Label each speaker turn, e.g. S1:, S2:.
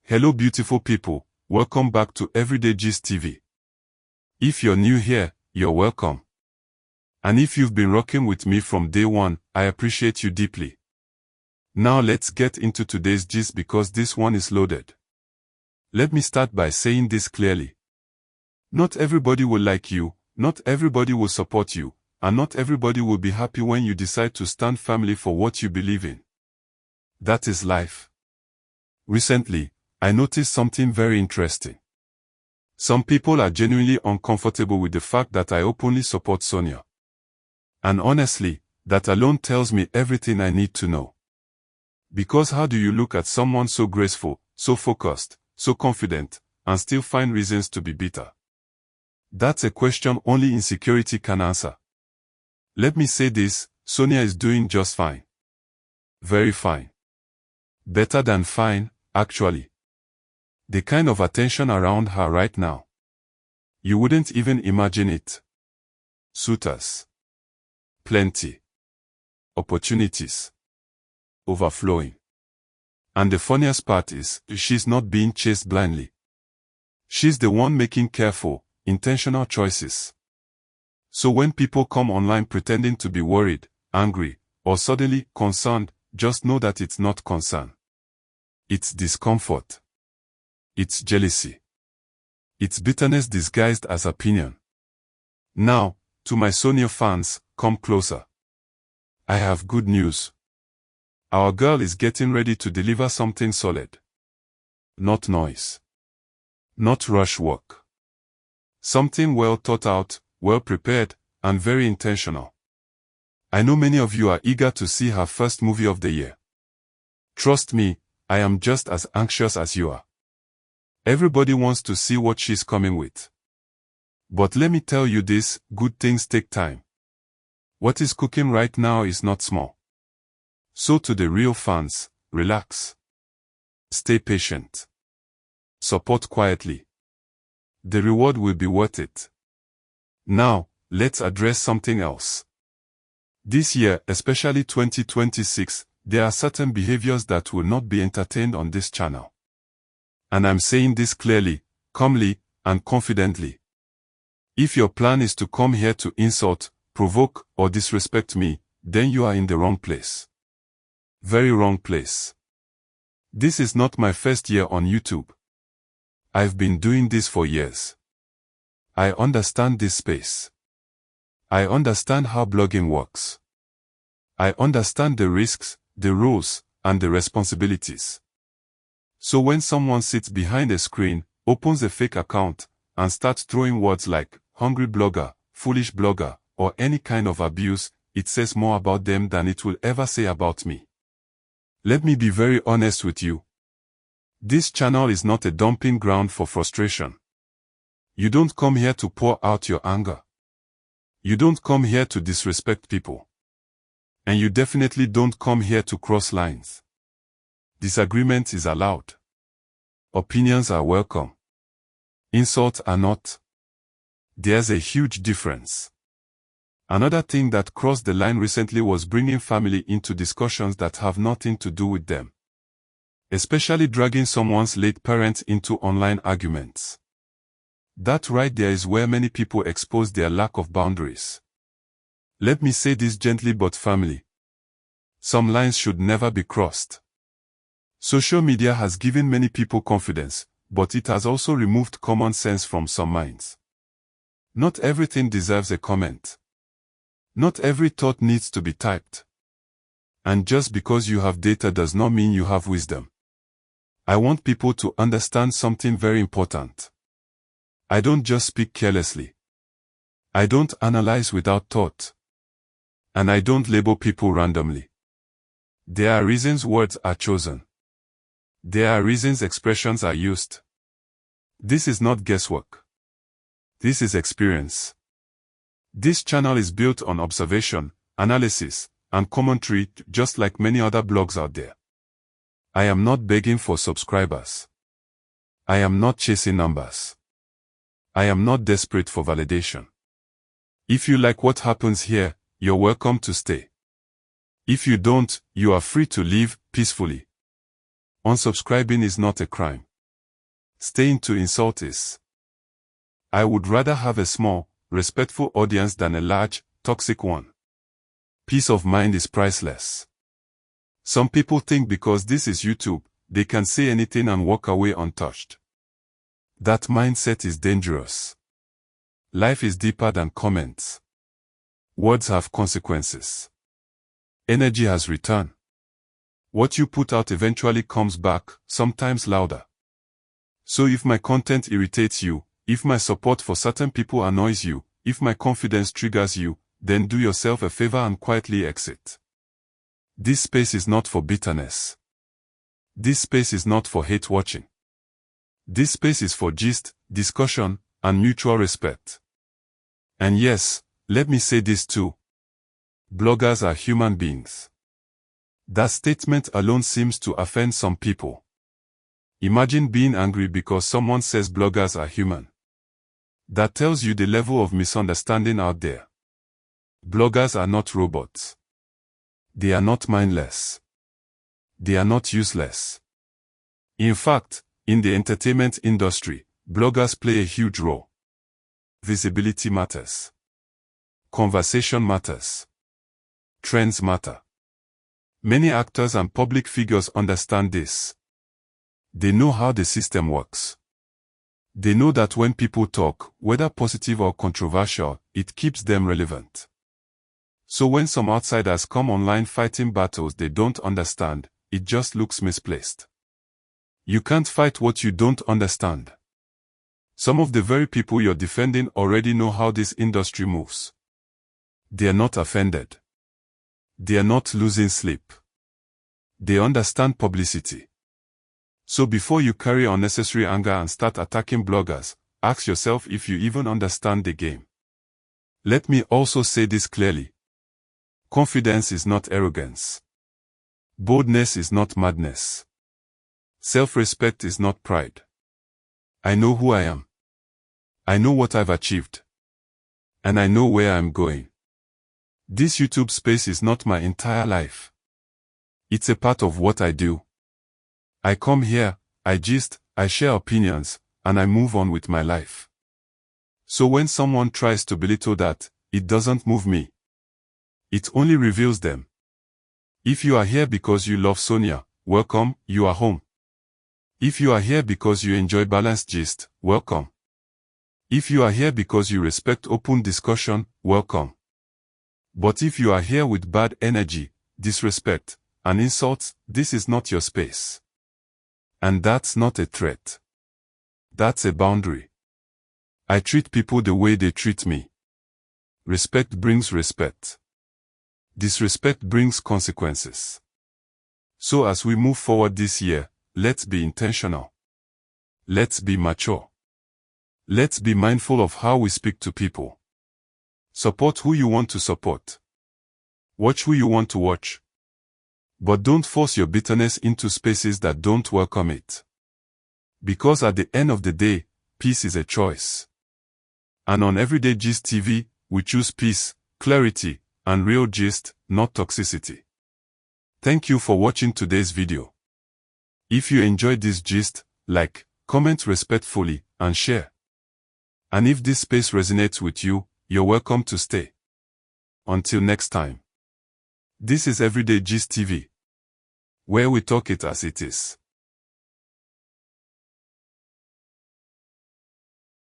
S1: Hello beautiful people, welcome back to Everyday Gist TV. If you're new here, you're welcome. And if you've been rocking with me from day one, I appreciate you deeply. Now let's get into today's gist because this one is loaded. Let me start by saying this clearly. Not everybody will like you, not everybody will support you, and not everybody will be happy when you decide to stand firmly for what you believe in. That is life. Recently, I noticed something very interesting. Some people are genuinely uncomfortable with the fact that I openly support Sonia. And honestly, that alone tells me everything I need to know. Because how do you look at someone so graceful, so focused, so confident, and still find reasons to be bitter? That's a question only insecurity can answer. Let me say this, Sonia is doing just fine. Very fine. Better than fine, actually. The kind of attention around her right now. You wouldn't even imagine it. Suitors. Plenty. Opportunities. Overflowing. And the funniest part is, she's not being chased blindly. She's the one making careful, intentional choices. So when people come online pretending to be worried, angry, or suddenly concerned, just know that it's not concern. It's discomfort. It's jealousy. It's bitterness disguised as opinion. Now, to my Sonia fans, come closer. I have good news. Our girl is getting ready to deliver something solid. Not noise. Not rush work. Something well thought out, well prepared, and very intentional. I know many of you are eager to see her first movie of the year. Trust me, I am just as anxious as you are. Everybody wants to see what she's coming with. But let me tell you this, good things take time. What is cooking right now is not small. So to the real fans, relax. Stay patient. Support quietly. The reward will be worth it. Now, let's address something else. This year, especially 2026, there are certain behaviors that will not be entertained on this channel. And I'm saying this clearly, calmly, and confidently. If your plan is to come here to insult, provoke, or disrespect me, then you are in the wrong place. Very wrong place. This is not my first year on YouTube. I've been doing this for years. I understand this space. I understand how blogging works. I understand the risks, the rules, and the responsibilities. So when someone sits behind a screen, opens a fake account, and starts throwing words like hungry blogger, foolish blogger, or any kind of abuse, it says more about them than it will ever say about me. Let me be very honest with you. This channel is not a dumping ground for frustration. You don't come here to pour out your anger. You don't come here to disrespect people. And you definitely don't come here to cross lines. Disagreement is allowed. Opinions are welcome. Insults are not. There's a huge difference. Another thing that crossed the line recently was bringing family into discussions that have nothing to do with them. Especially dragging someone's late parents into online arguments. That right there is where many people expose their lack of boundaries. Let me say this gently but firmly. Some lines should never be crossed. Social media has given many people confidence, but it has also removed common sense from some minds. Not everything deserves a comment. Not every thought needs to be typed. And just because you have data does not mean you have wisdom. I want people to understand something very important. I don't just speak carelessly. I don't analyze without thought. And I don't label people randomly. There are reasons words are chosen. There are reasons expressions are used. This is not guesswork. This is experience. This channel is built on observation, analysis, and commentary just like many other blogs out there. I am not begging for subscribers. I am not chasing numbers. I am not desperate for validation. If you like what happens here, you're welcome to stay. If you don't, you are free to leave peacefully. Unsubscribing is not a crime. staying to insult is. I would rather have a small, respectful audience than a large, toxic one. Peace of mind is priceless. Some people think because this is YouTube, they can say anything and walk away untouched. That mindset is dangerous. Life is deeper than comments. Words have consequences. Energy has return. What you put out eventually comes back, sometimes louder. So if my content irritates you, if my support for certain people annoys you, if my confidence triggers you, then do yourself a favor and quietly exit. This space is not for bitterness. This space is not for hate watching. This space is for gist, discussion, and mutual respect. And yes, let me say this too. Bloggers are human beings. That statement alone seems to offend some people. Imagine being angry because someone says bloggers are human. That tells you the level of misunderstanding out there. Bloggers are not robots. They are not mindless. They are not useless. In fact, in the entertainment industry, bloggers play a huge role. Visibility matters. Conversation matters. Trends matter. Many actors and public figures understand this. They know how the system works. They know that when people talk, whether positive or controversial, it keeps them relevant. So when some outsiders come online fighting battles they don't understand, it just looks misplaced. You can't fight what you don't understand. Some of the very people you're defending already know how this industry moves. They are not offended. They are not losing sleep. They understand publicity. So before you carry unnecessary anger and start attacking bloggers, ask yourself if you even understand the game. Let me also say this clearly. Confidence is not arrogance. Boldness is not madness. Self-respect is not pride. I know who I am. I know what I've achieved. And I know where I'm going. This YouTube space is not my entire life. It's a part of what I do. I come here, I gist, I share opinions, and I move on with my life. So when someone tries to belittle that, it doesn't move me. It only reveals them. If you are here because you love Sonia, welcome, you are home. If you are here because you enjoy balanced gist, welcome. If you are here because you respect open discussion, welcome. But if you are here with bad energy, disrespect, and insults, this is not your space. And that's not a threat. That's a boundary. I treat people the way they treat me. Respect brings respect. Disrespect brings consequences. So as we move forward this year, let's be intentional. Let's be mature. Let's be mindful of how we speak to people. Support who you want to support. Watch who you want to watch. But don't force your bitterness into spaces that don't welcome it. Because at the end of the day, peace is a choice. And on Everyday Gist TV, we choose peace, clarity, and real gist, not toxicity. Thank you for watching today's video. If you enjoyed this gist, like, comment respectfully, and share. And if this space resonates with you, you're welcome to stay. Until next time. This is Everyday Gist TV, where we talk it as it is.